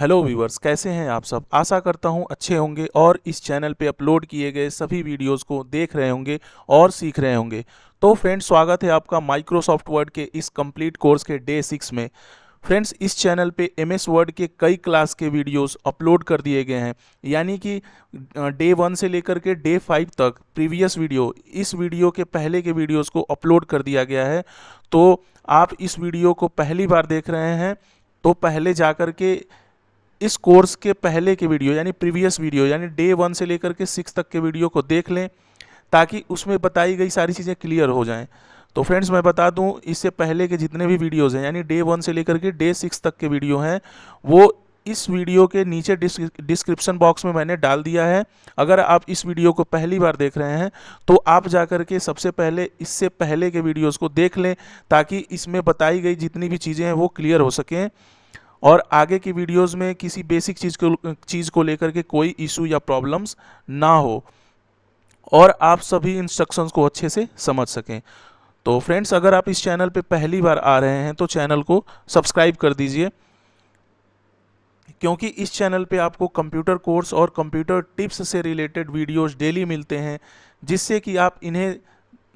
Hello viewers, कैसे हैं आप सब। आशा करता हूं अच्छे होंगे और इस चैनल पे अपलोड किए गए सभी वीडियोस को देख रहे होंगे और सीख रहे होंगे। तो फ्रेंड्स, स्वागत है आपका माइक्रोसॉफ्ट वर्ड के इस कंप्लीट कोर्स के डे 6 में। फ्रेंड्स, इस चैनल पे एमएस वर्ड के कई क्लास के वीडियोस अपलोड कर दिए गए हैं, यानी कि डे 1 से लेकर के डे 5 तक प्रीवियस वीडियो, इस वीडियो के पहले के वीडियोस को अपलोड कर दिया गया है। तो आप इस वीडियो को पहली बार देख रहे हैं तो पहले जाकर के इस कोर्स के पहले के वीडियो यानी प्रीवियस वीडियो यानी डे 1 से लेकर के 6 तक के वीडियो को देख लें, ताकि उसमें बताई गई सारी चीज़ें क्लियर हो जाएं। तो फ्रेंड्स, मैं बता दूं, इससे पहले के जितने भी वीडियोज़ हैं यानी डे 1 से लेकर के डे 6 तक के वीडियो हैं, वो इस वीडियो के नीचे डिस्क्रिप्शन बॉक्स में मैंने डाल दिया है। अगर आप इस वीडियो को पहली बार देख रहे हैं तो आप जाकर के सबसे पहले इससे पहले के वीडियोज़ को देख लें, ताकि इसमें बताई गई जितनी भी चीज़ें हैं वो क्लियर हो सकें और आगे की वीडियोस में किसी बेसिक चीज़ को लेकर के कोई इशू या प्रॉब्लम्स ना हो और आप सभी इंस्ट्रक्शंस को अच्छे से समझ सकें। तो फ्रेंड्स, अगर आप इस चैनल पे पहली बार आ रहे हैं तो चैनल को सब्सक्राइब कर दीजिए, क्योंकि इस चैनल पे आपको कंप्यूटर कोर्स और कंप्यूटर टिप्स से रिलेटेड वीडियोस डेली मिलते हैं, जिससे कि आप इन्हें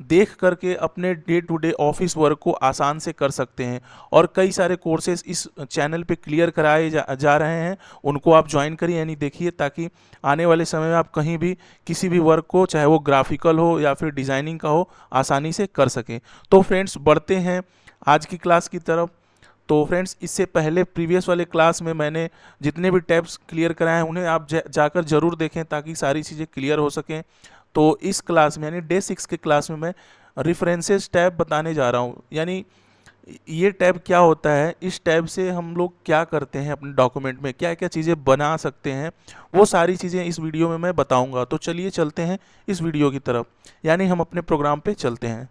देख करके अपने day to day office work को आसान से कर सकते हैं। और कई सारे कोर्सेज इस चैनल पे क्लियर कराए जा रहे हैं, उनको आप ज्वाइन करिए यानी देखिए, ताकि आने वाले समय में आप कहीं भी किसी भी वर्क को, चाहे वो ग्राफिकल हो या फिर डिज़ाइनिंग का हो, आसानी से कर सकें। तो फ्रेंड्स, बढ़ते हैं आज की क्लास की तरफ। तो फ्रेंड्स, इससे पहले प्रीवियस वाले क्लास में मैंने जितने भी टैब्स क्लियर कराए हैं उन्हें आप जाकर ज़रूर देखें, ताकि सारी चीज़ें क्लियर हो सकें। तो इस क्लास में यानी डे 6 के क्लास में मैं रेफरेंसेस टैब बताने जा रहा हूँ। यानी ये टैब क्या होता है, इस टैब से हम लोग क्या करते हैं, अपने डॉक्यूमेंट में क्या क्या चीज़ें बना सकते हैं, वो सारी चीज़ें इस वीडियो में मैं बताऊंगा। तो चलिए चलते हैं इस वीडियो की तरफ, यानी हम अपने प्रोग्राम पे चलते हैं।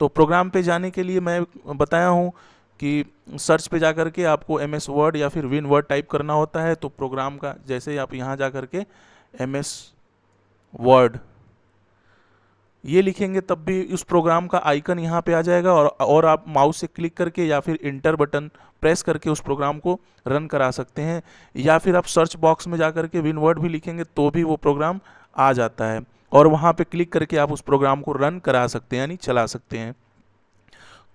तो प्रोग्राम पे जाने के लिए मैं बताया हूँ कि सर्च पे जा कर के आपको एम एस वर्ड या फिर विन वर्ड टाइप करना होता है। तो प्रोग्राम का जैसे ही आप यहाँ जा कर के एम एस वर्ड ये लिखेंगे, तब भी उस प्रोग्राम का आइकन यहाँ पे आ जाएगा और आप माउस से क्लिक करके या फिर इंटर बटन प्रेस करके उस प्रोग्राम को रन करा सकते हैं। या फिर आप सर्च बॉक्स में जा कर के विन वर्ड भी लिखेंगे तो भी वो प्रोग्राम आ जाता है, और वहाँ पे क्लिक करके आप उस प्रोग्राम को रन करा सकते हैं यानी चला सकते हैं।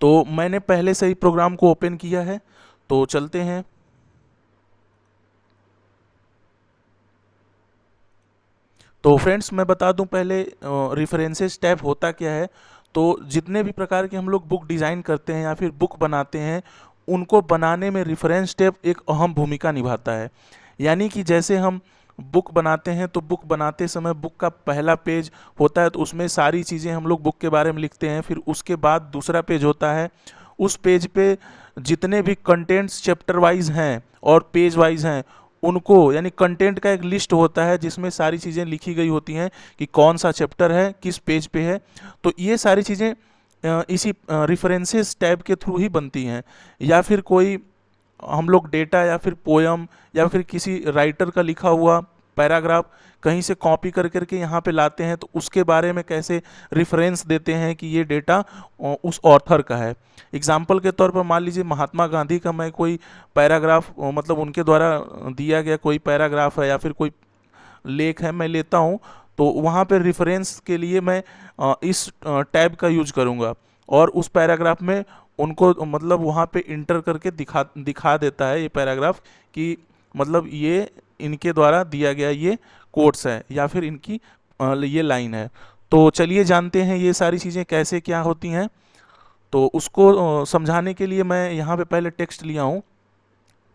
तो मैंने पहले से ही प्रोग्राम को ओपन किया है, तो चलते हैं। तो फ्रेंड्स, मैं बता दूं पहले रेफरेंसेस टैब होता क्या है। तो जितने भी प्रकार के हम लोग बुक डिज़ाइन करते हैं या फिर बुक बनाते हैं, उनको बनाने में रेफरेंस टैब एक अहम भूमिका निभाता है। यानी कि जैसे हम बुक बनाते हैं तो बुक बनाते समय बुक का पहला पेज होता है, तो उसमें सारी चीज़ें हम लोग बुक के बारे में लिखते हैं। फिर उसके बाद दूसरा पेज होता है, उस पेज पे जितने भी कंटेंट्स चैप्टर वाइज हैं और पेज वाइज हैं उनको, यानी कंटेंट का एक लिस्ट होता है जिसमें सारी चीज़ें लिखी गई होती हैं कि कौन सा चैप्टर है, किस पेज पे है। तो ये सारी चीज़ें इसी रेफरेंसेस टैब के थ्रू ही बनती हैं। या फिर कोई हम लोग डेटा या फिर पोयम या फिर किसी राइटर का लिखा हुआ पैराग्राफ कहीं से कॉपी कर करके यहाँ पे लाते हैं, तो उसके बारे में कैसे रेफरेंस देते हैं कि ये डेटा उस ऑथर का है। एग्जाम्पल के तौर पर मान लीजिए महात्मा गांधी का मैं कोई पैराग्राफ, मतलब उनके द्वारा दिया गया कोई पैराग्राफ है या फिर कोई लेख है, मैं लेता हूँ, तो वहाँ पे रेफरेंस के लिए मैं इस टैब का यूज करूँगा और उस पैराग्राफ में उनको मतलब वहाँ पे इंटर करके दिखा देता है ये पैराग्राफ कि मतलब ये इनके द्वारा दिया गया ये कोट्स है या फिर इनकी ये लाइन है। तो चलिए जानते हैं ये सारी चीज़ें कैसे क्या होती हैं। तो उसको समझाने के लिए मैं यहाँ पे पहले टेक्स्ट लिया हूँ,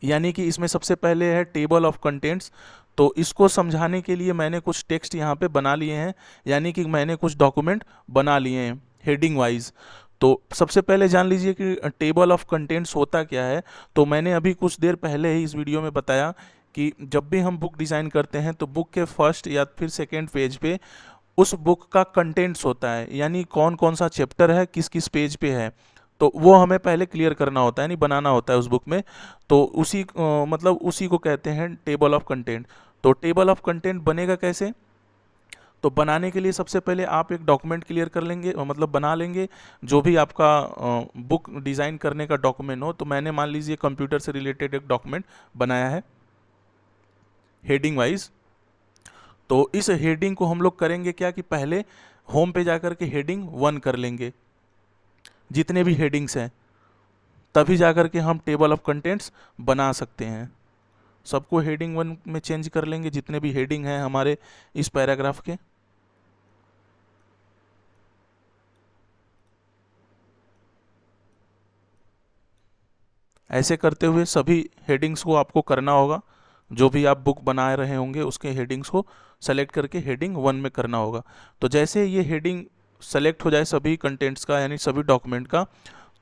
यानी कि इसमें सबसे पहले है टेबल ऑफ कंटेंट्स। तो इसको समझाने के लिए मैंने कुछ टेक्स्ट यहाँ पे बना लिए हैं, यानी कि मैंने कुछ डॉक्यूमेंट बना लिए हैं हेडिंग वाइज। तो सबसे पहले जान लीजिए कि टेबल ऑफ कंटेंट्स होता क्या है। तो मैंने अभी कुछ देर पहले ही इस वीडियो में बताया कि जब भी हम बुक डिज़ाइन करते हैं तो बुक के फर्स्ट या फिर सेकेंड पेज पे उस बुक का कंटेंट्स होता है, यानी कौन कौन सा चैप्टर है, किस किस पेज पे है, तो वो हमें पहले क्लियर करना होता है, यानी बनाना होता है उस बुक में। तो मतलब उसी को कहते हैं टेबल ऑफ कंटेंट। तो टेबल ऑफ कंटेंट बनेगा कैसे, तो बनाने के लिए सबसे पहले आप एक डॉक्यूमेंट क्लियर कर लेंगे, मतलब बना लेंगे जो भी आपका बुक डिज़ाइन करने का डॉक्यूमेंट हो। तो मैंने मान लीजिए कंप्यूटर से रिलेटेड एक डॉक्यूमेंट बनाया है। Heading wise. तो इस हेडिंग को हम लोग करेंगे क्या कि पहले होम पे जाकर के हेडिंग 1 कर लेंगे, जितने भी हेडिंग्स हैं, तभी जाकर के हम टेबल ऑफ कंटेंट्स बना सकते हैं। सबको हेडिंग 1 में चेंज कर लेंगे, जितने भी हेडिंग हैं हमारे इस पैराग्राफ के। ऐसे करते हुए सभी हेडिंग्स को आपको करना होगा। जो भी आप बुक बना रहे होंगे उसके हेडिंग्स को सेलेक्ट करके हेडिंग 1 में करना होगा। तो जैसे ये हेडिंग सेलेक्ट हो जाए सभी कंटेंट्स का, यानी सभी डॉक्यूमेंट का,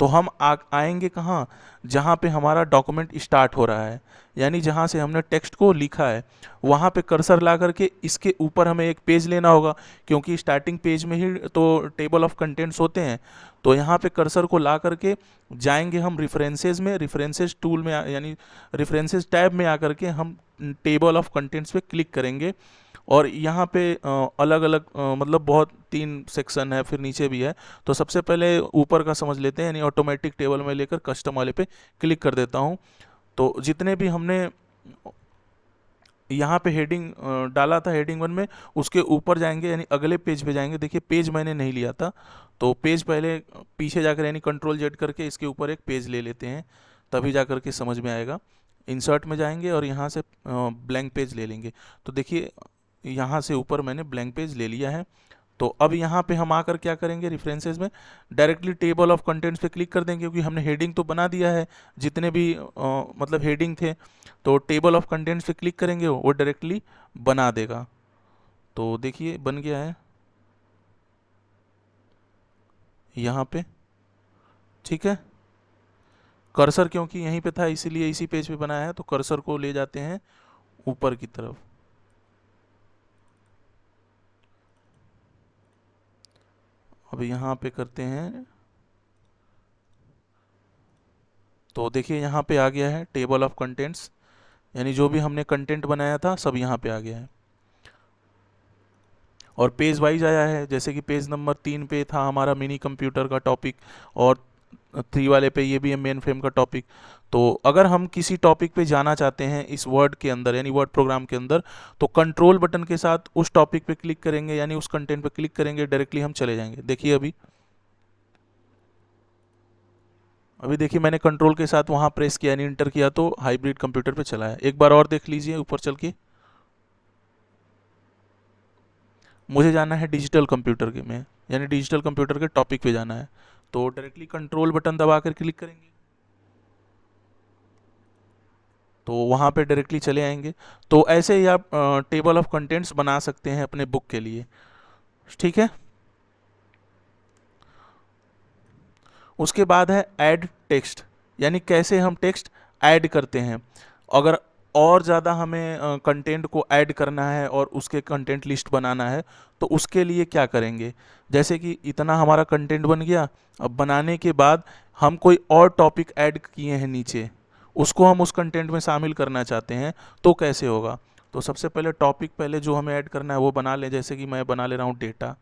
तो हम आएंगे कहाँ, जहाँ पे हमारा डॉक्यूमेंट स्टार्ट हो रहा है, यानी जहाँ से हमने टेक्स्ट को लिखा है, वहाँ पे कर्सर ला करके इसके ऊपर हमें एक पेज लेना होगा, क्योंकि स्टार्टिंग पेज में ही तो टेबल ऑफ कंटेंट्स होते हैं। तो यहाँ पे कर्सर को ला करके जाएंगे हम रेफरेंसेस में, रेफरेंसेस टूल में यानी रेफरेंसेस टैब में आकर के हम टेबल ऑफ कंटेंट्स पे क्लिक करेंगे। और यहाँ पे अलग अलग मतलब बहुत 3 सेक्शन है, फिर नीचे भी है। तो सबसे पहले ऊपर का समझ लेते हैं, यानी ऑटोमेटिक टेबल में लेकर कस्टम वाले पे क्लिक कर देता हूँ। तो जितने भी हमने यहाँ पे हेडिंग डाला था हेडिंग 1 में, उसके ऊपर जाएंगे यानी अगले पेज पे जाएंगे। देखिए पेज मैंने नहीं लिया था, तो पेज पहले पीछे जाकर यानी कंट्रोल जेड करके इसके ऊपर एक पेज ले लेते हैं, तभी जा करके समझ में आएगा। इंसर्ट में जाएंगे और यहाँ से ब्लैंक पेज ले लेंगे। तो देखिए यहाँ से ऊपर मैंने ब्लैंक पेज ले लिया है। तो अब यहाँ पे हम आकर क्या करेंगे, रेफरेंसेस में डायरेक्टली टेबल ऑफ कंटेंट्स पे क्लिक कर देंगे, क्योंकि हमने हेडिंग तो बना दिया है, जितने भी मतलब हेडिंग थे। तो टेबल ऑफ कंटेंट्स पे क्लिक करेंगे, वो डायरेक्टली बना देगा। तो देखिए बन गया है यहाँ पे, ठीक है। कर्सर क्योंकि यहीं पे था इसीलिए इसी पेज पे बनाया है, तो कर्सर को ले जाते हैं ऊपर की तरफ। अब यहाँ पे करते हैं, तो देखिए यहाँ पे आ गया है टेबल ऑफ कंटेंट्स, यानी जो भी हमने कंटेंट बनाया था सब यहाँ पे आ गया है। और पेज वाइज आया है, जैसे कि पेज नंबर 3 पे था हमारा मिनी कंप्यूटर का टॉपिक, और 3 वाले पे ये भी है मेन फ्रेम का टॉपिक। तो अगर हम किसी टॉपिक पे जाना चाहते हैं इस वर्ड के अंदर, यानी वर्ड प्रोग्राम के अंदर, तो कंट्रोल बटन के साथ उस टॉपिक पे क्लिक करेंगे, यानी उस कंटेंट पे क्लिक करेंगे, डायरेक्टली हम चले जाएंगे। देखिए अभी देखिए मैंने कंट्रोल के साथ वहाँ प्रेस किया, यानी इंटर किया, तो हाइब्रिड कंप्यूटर पे चला है। एक बार और देख लीजिए ऊपर चल के। मुझे जाना है डिजिटल कंप्यूटर के में, यानी डिजिटल कंप्यूटर के टॉपिक पे जाना है। तो डायरेक्टली कंट्रोल बटन दबा कर क्लिक करेंगे, तो वहाँ पे डायरेक्टली चले आएंगे। तो ऐसे ही आप टेबल ऑफ कंटेंट्स बना सकते हैं अपने बुक के लिए, ठीक है। उसके बाद है ऐड टेक्स्ट, यानी कैसे हम टेक्स्ट ऐड करते हैं। अगर और ज़्यादा हमें कंटेंट को ऐड करना है और उसके कंटेंट लिस्ट बनाना है, तो उसके लिए क्या करेंगे। जैसे कि इतना हमारा कंटेंट बन गया, अब बनाने के बाद हम कोई और टॉपिक ऐड किए हैं नीचे, उसको हम उस कंटेंट में शामिल करना चाहते हैं, तो कैसे होगा। तो सबसे पहले टॉपिक पहले जो हमें ऐड करना है वो बना लें। जैसे कि मैं बना ले रहा हूँ डेटा,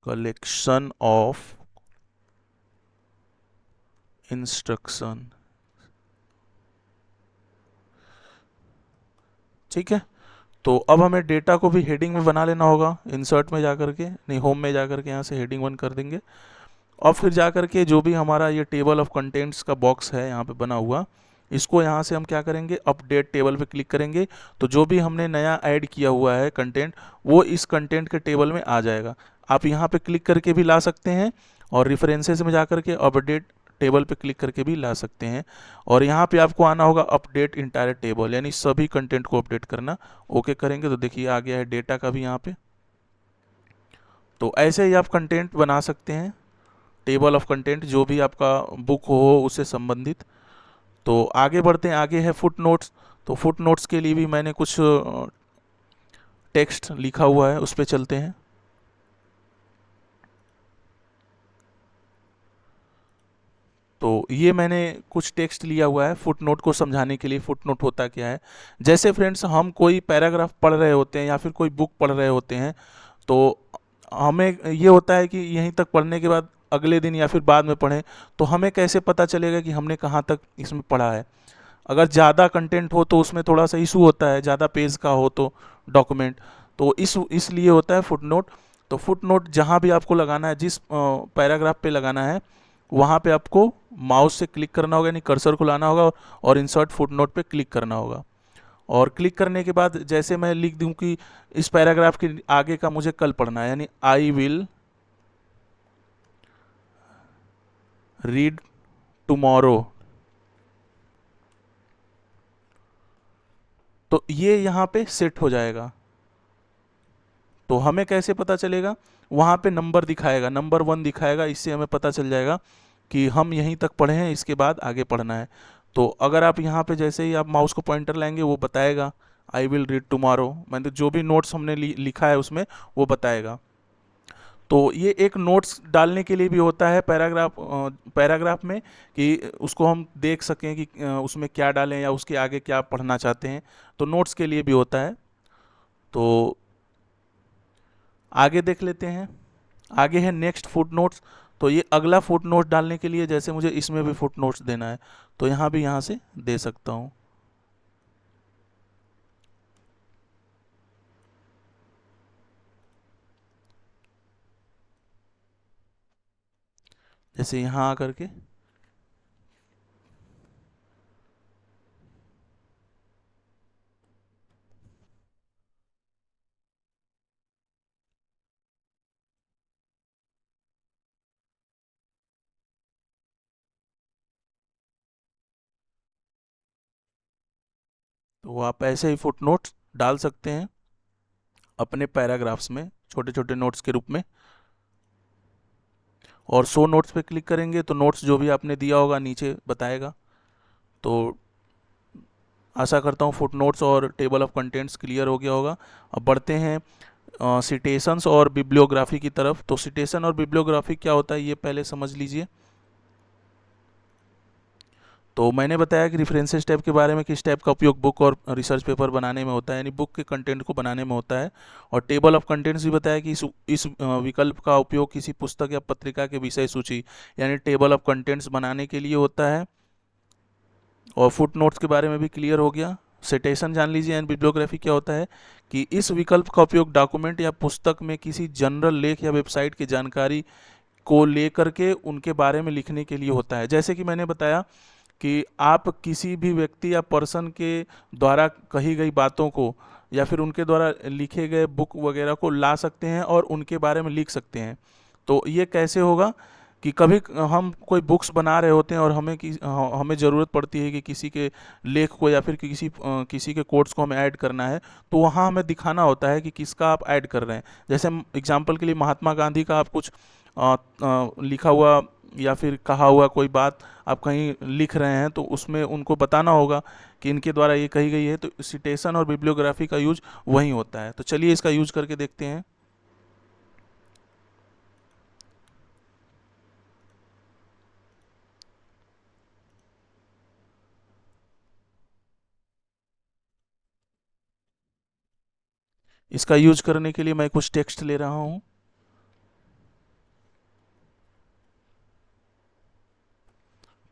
कलेक्शन ऑफ इंस्ट्रक्शन, ठीक है। तो अब हमें डेटा को भी हेडिंग में बना लेना होगा। इंसर्ट में जाकर के, नहीं होम में जाकर के यहाँ से हेडिंग 1 कर देंगे। और फिर जाकर के जो भी हमारा ये टेबल ऑफ कंटेंट्स का बॉक्स है यहाँ पे बना हुआ, इसको यहाँ से हम क्या करेंगे, अपडेट टेबल पे क्लिक करेंगे। तो जो भी हमने नया ऐड किया हुआ है कंटेंट, वो इस कंटेंट के टेबल में आ जाएगा। आप यहाँ पे क्लिक करके भी ला सकते हैं, और रेफरेंसेस में जाकर के अपडेट टेबल पे क्लिक करके भी ला सकते हैं। और यहाँ पे आपको आना होगा अपडेट इंटायर टेबल, यानी सभी कंटेंट को अपडेट करना। ओके करेंगे तो देखिए आ गया है डेटा का भी यहाँ पे। तो ऐसे ही आप कंटेंट बना सकते हैं, टेबल ऑफ कंटेंट जो भी आपका बुक हो उससे संबंधित। तो आगे बढ़ते हैं, आगे है फुट नोट्स। तो फुट नोट्स के लिए भी मैंने कुछ टेक्स्ट लिखा हुआ है, उस पर चलते हैं। तो ये मैंने कुछ टेक्स्ट लिया हुआ है फुट नोट को समझाने के लिए। फुट नोट होता क्या है, जैसे फ्रेंड्स हम कोई पैराग्राफ पढ़ रहे होते हैं या फिर कोई बुक पढ़ रहे होते हैं, तो हमें ये होता है कि यहीं तक पढ़ने के बाद अगले दिन या फिर बाद में पढ़ें, तो हमें कैसे पता चलेगा कि हमने कहाँ तक इसमें पढ़ा है। अगर ज़्यादा कंटेंट हो तो उसमें थोड़ा सा इशू होता है, ज़्यादा पेज का हो तो डॉक्यूमेंट, तो इसलिए होता है फुटनोट। तो फुटनोट जहाँ भी आपको लगाना है, जिस पैराग्राफ पे लगाना है, वहाँ पे आपको माउस से क्लिक करना होगा, यानी कर्सर को लाना होगा और इंसर्ट फुटनोट पे क्लिक करना होगा। और क्लिक करने के बाद जैसे मैं लिख दूं कि इस पैराग्राफ के आगे का मुझे कल पढ़ना है, यानी आई विल रीड टुमारो, तो ये यहाँ पे सेट हो जाएगा। तो हमें कैसे पता चलेगा, वहाँ पे नंबर दिखाएगा, नंबर 1 दिखाएगा, इससे हमें पता चल जाएगा कि हम यहीं तक पढ़े हैं, इसके बाद आगे पढ़ना है। तो अगर आप यहाँ पे जैसे ही आप माउस को पॉइंटर लाएंगे वो बताएगा आई विल रीड टुमारो, मतलब जो भी नोट्स हमने लिखा है उसमें वो बताएगा। तो ये एक नोट्स डालने के लिए भी होता है पैराग्राफ में, कि उसको हम देख सकें कि उसमें क्या डालें या उसके आगे क्या पढ़ना चाहते हैं, तो नोट्स के लिए भी होता है। तो आगे देख लेते हैं। आगे है नेक्स्ट फुट नोट्स। तो ये अगला फुट नोट डालने के लिए जैसे मुझे इसमें भी फुट नोट्स देना है, तो यहाँ भी यहाँ से दे सकता हूँ। जैसे यहाँ आकर के तो आप ऐसे ही फुट नोट्स डाल सकते हैं अपने पैराग्राफ्स में, छोटे छोटे नोट्स के रूप में। और शो नोट्स पे क्लिक करेंगे तो नोट्स जो भी आपने दिया होगा नीचे बताएगा। तो आशा करता हूँ फुट नोट्स और टेबल ऑफ कंटेंट्स क्लियर हो गया होगा। अब बढ़ते हैं सिटेशंस और बिब्लियोग्राफी की तरफ। तो सिटेशन और बिब्लियोग्राफी क्या होता है ये पहले समझ लीजिए। तो मैंने बताया कि रेफरेंसेस टैब के बारे में, किस टैब का उपयोग बुक और रिसर्च पेपर बनाने में होता है, यानी बुक के कंटेंट को बनाने में होता है। और टेबल ऑफ कंटेंट्स भी बताया कि इस विकल्प का उपयोग किसी पुस्तक या पत्रिका के विषय सूची यानी टेबल ऑफ कंटेंट्स बनाने के लिए होता है। और फुट नोट्स के बारे में भी क्लियर हो गया। सिटेशन जान लीजिए एंड बिब्लियोग्राफी क्या होता है, कि इस विकल्प का उपयोग डॉक्यूमेंट या पुस्तक में किसी जनरल लेख या वेबसाइट की जानकारी को लेकर के उनके बारे में लिखने के लिए होता है। जैसे कि मैंने बताया कि आप किसी भी व्यक्ति या पर्सन के द्वारा कही गई बातों को या फिर उनके द्वारा लिखे गए बुक वगैरह को ला सकते हैं और उनके बारे में लिख सकते हैं। तो ये कैसे होगा कि कभी हम कोई बुक्स बना रहे होते हैं और हमें ज़रूरत पड़ती है कि किसी के लेख को या फिर किसी के कोट्स को हमें ऐड करना है, तो वहाँ हमें दिखाना होता है कि किसका आप ऐड कर रहे हैं। जैसे एग्जांपल के लिए महात्मा गांधी का आप कुछ लिखा हुआ या फिर कहा हुआ कोई बात आप कहीं लिख रहे हैं, तो उसमें उनको बताना होगा कि इनके द्वारा ये कही गई है। तो सिटेशन और बिब्लियोग्राफी का यूज वही होता है। तो चलिए इसका यूज करके देखते हैं। इसका यूज करने के लिए मैं कुछ टेक्स्ट ले रहा हूँ।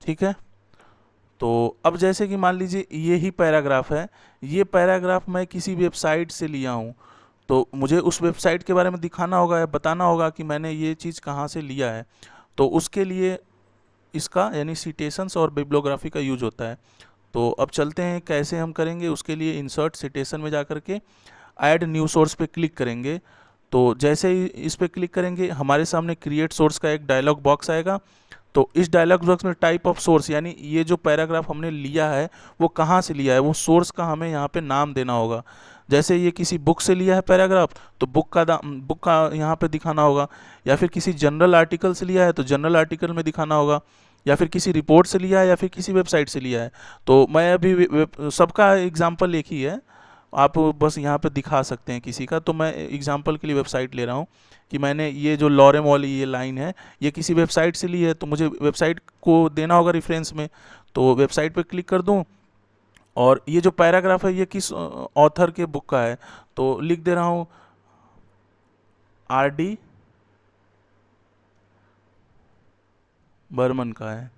ठीक है। तो अब जैसे कि मान लीजिए ये ही पैराग्राफ है, ये पैराग्राफ मैं किसी वेबसाइट से लिया हूँ, तो मुझे उस वेबसाइट के बारे में दिखाना होगा या बताना होगा कि मैंने ये चीज़ कहाँ से लिया है। तो उसके लिए इसका यानी सिटेशंस और बिब्लियोग्राफी का यूज होता है। तो अब चलते हैं कैसे हम करेंगे। उसके लिए इंसर्ट सिटेशन में जा कर के ऐड न्यू सोर्स पे क्लिक करेंगे। तो जैसे ही इस पे क्लिक करेंगे हमारे सामने क्रिएट सोर्स का एक डायलॉग बॉक्स आएगा। तो इस डायलॉग बॉक्स में टाइप ऑफ सोर्स, यानी ये जो पैराग्राफ हमने लिया है वो कहाँ से लिया है, वो सोर्स का हमें यहाँ पे नाम देना होगा। जैसे ये किसी बुक से लिया है पैराग्राफ, तो बुक का यहाँ पे दिखाना होगा। या फिर किसी जनरल आर्टिकल से लिया है तो जनरल आर्टिकल में दिखाना होगा। या फिर किसी रिपोर्ट से लिया है या फिर किसी वेबसाइट से लिया है। तो मैं अभी सबका एग्जाम्पल एक ही है, आप बस यहाँ पे दिखा सकते हैं किसी का। तो मैं एग्जांपल के लिए वेबसाइट ले रहा हूँ कि मैंने ये जो लॉरेम वाली ये लाइन है ये किसी वेबसाइट से ली है, तो मुझे वेबसाइट को देना होगा रेफरेंस में। तो वेबसाइट पे क्लिक कर दूँ और ये जो पैराग्राफ है ये किस ऑथर के बुक का है, तो लिख दे रहा हूँ RD बर्मन का है।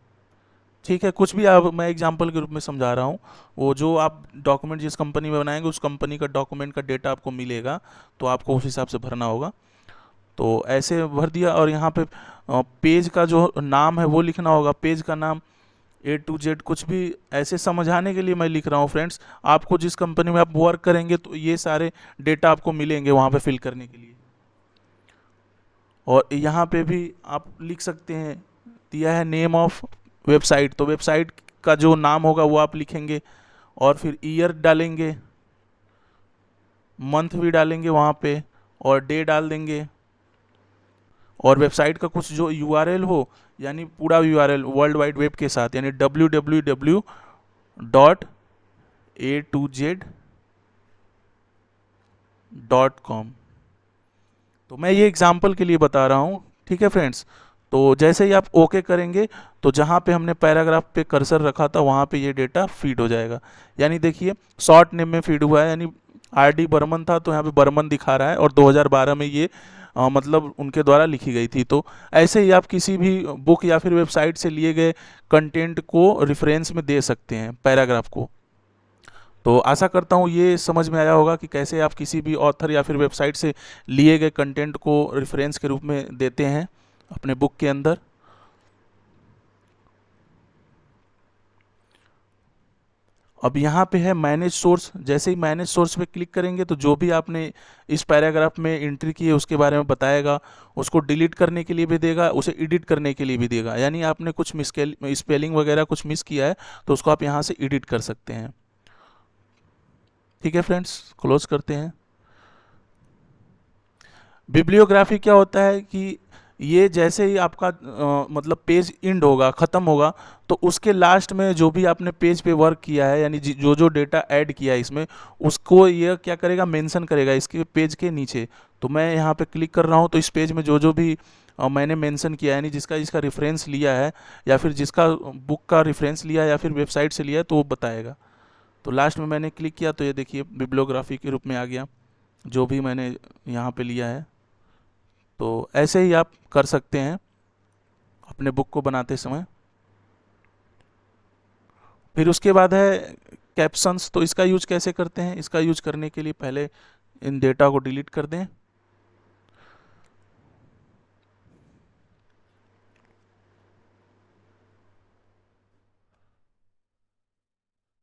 ठीक है, कुछ भी आप, मैं एग्जांपल के रूप में समझा रहा हूँ। वो जो आप डॉक्यूमेंट जिस कंपनी में बनाएंगे उस कंपनी का डॉक्यूमेंट का डेटा आपको मिलेगा, तो आपको उस हिसाब से भरना होगा। तो ऐसे भर दिया, और यहाँ पे पेज का जो नाम है वो लिखना होगा, पेज का नाम A to Z, कुछ भी ऐसे समझाने के लिए मैं लिख रहा हूँ फ्रेंड्स। आपको जिस कंपनी में आप वर्क करेंगे तो ये सारे डेटा आपको मिलेंगे वहाँ पे फिल करने के लिए। और यहाँ पे भी आप लिख सकते हैं, दिया है नेम ऑफ वेबसाइट, तो वेबसाइट का जो नाम होगा वो आप लिखेंगे, और फिर ईयर डालेंगे, मंथ भी डालेंगे वहाँ पे, और डे डाल देंगे। और वेबसाइट का कुछ जो URL हो, यानी पूरा URL वर्ल्ड वाइड वेब के साथ, यानी www.a2z.com। तो मैं ये एग्जाम्पल के लिए बता रहा हूँ, ठीक है फ्रेंड्स। तो जैसे ही आप ओके करेंगे तो जहाँ पे हमने पैराग्राफ पे कर्सर रखा था वहाँ पे ये डेटा फीड हो जाएगा। यानी देखिए शॉर्ट नेम में फीड हुआ है, यानी RD बर्मन था तो यहाँ पे बर्मन दिखा रहा है, और 2012 में ये मतलब उनके द्वारा लिखी गई थी। तो ऐसे ही आप किसी भी बुक या फिर वेबसाइट से लिए गए कंटेंट को रेफरेंस में दे सकते हैं, पैराग्राफ को। तो आशा करता हूँ ये समझ में आया होगा कि कैसे आप किसी भी ऑथर या फिर वेबसाइट से लिए गए कंटेंट को रेफरेंस के रूप में देते हैं अपने बुक के अंदर। अब यहाँ पे है मैनेज सोर्स। जैसे ही मैनेज सोर्स पे क्लिक करेंगे तो जो भी आपने इस पैराग्राफ में एंट्री की है उसके बारे में बताएगा, उसको डिलीट करने के लिए भी देगा, उसे एडिट करने के लिए भी देगा। यानी आपने कुछ स्पेलिंग वगैरह कुछ मिस किया है तो उसको आप यहाँ से एडिट कर सकते हैं। ठीक है फ्रेंड्स, क्लोज करते हैं। बिब्लियोग्राफी क्या होता है कि ये जैसे ही आपका मतलब पेज इंड होगा, ख़त्म होगा, तो उसके लास्ट में जो भी आपने पेज पे वर्क किया है, यानी जो जो डेटा ऐड किया है इसमें, उसको ये क्या करेगा, मेंशन करेगा इसके पेज के नीचे। तो मैं यहाँ पे क्लिक कर रहा हूँ तो इस पेज में जो जो भी मैंने मेंशन किया है, यानी जिसका जिसका रेफरेंस लिया है, या फिर जिसका बुक का रेफरेंस लिया है या फिर वेबसाइट से लिया है, तो वो बताएगा। तो लास्ट में मैंने क्लिक किया तो ये देखिए बिब्लियोग्राफी के रूप में आ गया जो भी मैंने यहाँ पे लिया है। तो ऐसे ही आप कर सकते हैं अपने बुक को बनाते समय। फिर उसके बाद है कैप्शंस। तो इसका यूज कैसे करते हैं? इसका यूज करने के लिए पहले इन डेटा को डिलीट कर दें।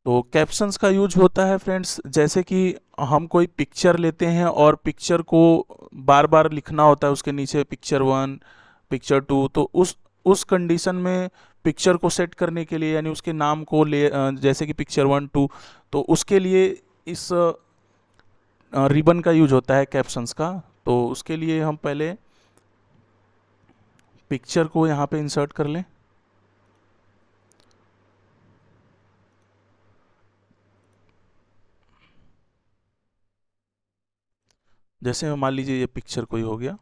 तो कैप्शंस का यूज होता है फ्रेंड्स, जैसे कि हम कोई पिक्चर लेते हैं और पिक्चर को बार बार लिखना होता है उसके नीचे पिक्चर 1 पिक्चर 2। तो उस कंडीशन में पिक्चर को सेट करने के लिए, यानी उसके नाम को जैसे कि पिक्चर 1 2, तो उसके लिए इस रिबन का यूज होता है कैप्शंस का। तो उसके लिए हम पहले पिक्चर को यहाँ पे इंसर्ट कर लें। जैसे मान लीजिए ये पिक्चर कोई हो गया,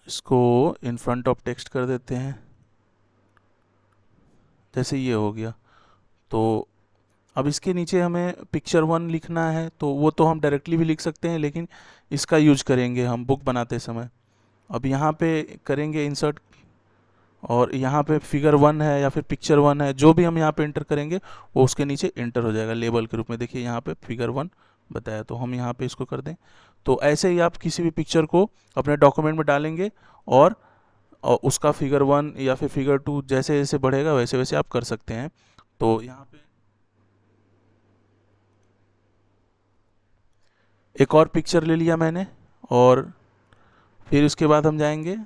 इसको इन फ्रंट ऑफ टेक्स्ट कर देते हैं, जैसे ये हो गया। तो अब इसके नीचे हमें पिक्चर 1 लिखना है, तो वो तो हम डायरेक्टली भी लिख सकते हैं, लेकिन इसका यूज करेंगे हम बुक बनाते समय। अब यहाँ पे करेंगे इंसर्ट, और यहाँ पे फिगर 1 है या फिर पिक्चर 1 है, जो भी हम यहाँ पे इंटर करेंगे वो उसके नीचे इंटर हो जाएगा लेबल के रूप में। देखिए यहाँ पे फिगर 1 बताया, तो हम यहाँ पे इसको कर दें। तो ऐसे ही आप किसी भी पिक्चर को अपने डॉक्यूमेंट में डालेंगे, और उसका फिगर 1 या फिर फिगर 2 जैसे जैसे बढ़ेगा वैसे वैसे आप कर सकते हैं। तो यहाँ पे एक और पिक्चर ले लिया मैंने, और फिर उसके बाद हम जाएंगे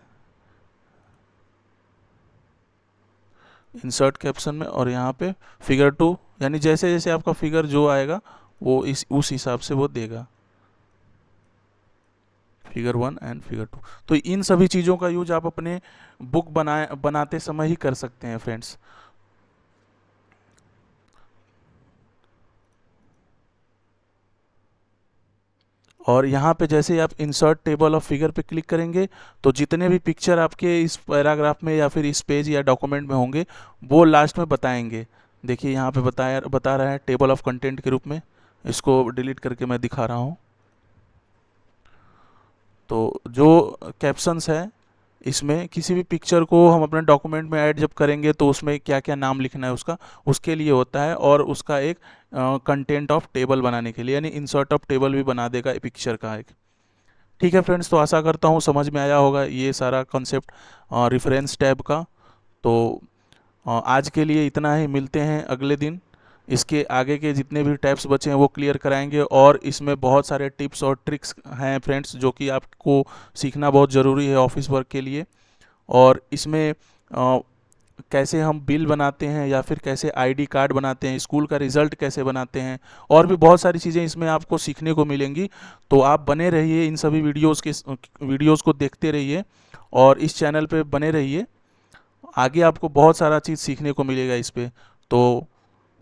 इंसर्ट कैप्शन में, और यहाँ पे फिगर 2, यानी जैसे जैसे आपका फिगर जो आएगा वो उस हिसाब से वो देगा, फिगर 1 एंड फिगर 2। तो इन सभी चीज़ों का यूज आप अपने बुक बनाते समय ही कर सकते हैं फ्रेंड्स। और यहाँ पे जैसे आप इंसर्ट टेबल ऑफ फिगर पे क्लिक करेंगे तो जितने भी पिक्चर आपके इस पैराग्राफ में या फिर इस पेज या डॉक्यूमेंट में होंगे वो लास्ट में बताएंगे। देखिए यहाँ पे बता रहा है टेबल ऑफ कंटेंट के रूप में, इसको डिलीट करके मैं दिखा रहा हूँ। तो जो कैप्शंस है, इसमें किसी भी पिक्चर को हम अपने डॉक्यूमेंट में ऐड जब करेंगे तो उसमें क्या क्या नाम लिखना है उसका, उसके लिए होता है। और उसका एक कंटेंट ऑफ टेबल बनाने के लिए, यानी इंसर्ट ऑफ टेबल भी बना देगा पिक्चर का एक। ठीक है फ्रेंड्स, तो आशा करता हूँ समझ में आया होगा ये सारा कॉन्सेप्ट रेफरेंस टैब का। तो आज के लिए इतना ही, मिलते हैं अगले दिन। इसके आगे के जितने भी टैब्स बचे हैं वो क्लियर कराएंगे, और इसमें बहुत सारे टिप्स और ट्रिक्स हैं फ्रेंड्स जो कि आपको सीखना बहुत ज़रूरी है ऑफिस वर्क के लिए। और इसमें कैसे हम बिल बनाते हैं, या फिर कैसे आईडी कार्ड बनाते हैं, स्कूल का रिज़ल्ट कैसे बनाते हैं, और भी बहुत सारी चीज़ें इसमें आपको सीखने को मिलेंगी। तो आप बने रहिए, इन सभी वीडियोज़ को देखते रहिए और इस चैनल पे बने रहिए। आगे आपको बहुत सारा चीज़ सीखने को मिलेगा इस पे। तो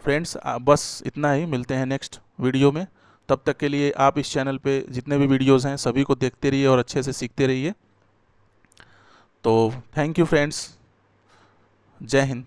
फ्रेंड्स बस इतना ही, मिलते हैं नेक्स्ट वीडियो में। तब तक के लिए आप इस चैनल पे जितने भी वीडियोज़ हैं सभी को देखते रहिए और अच्छे से सीखते रहिए। तो थैंक यू फ्रेंड्स, जय हिंद।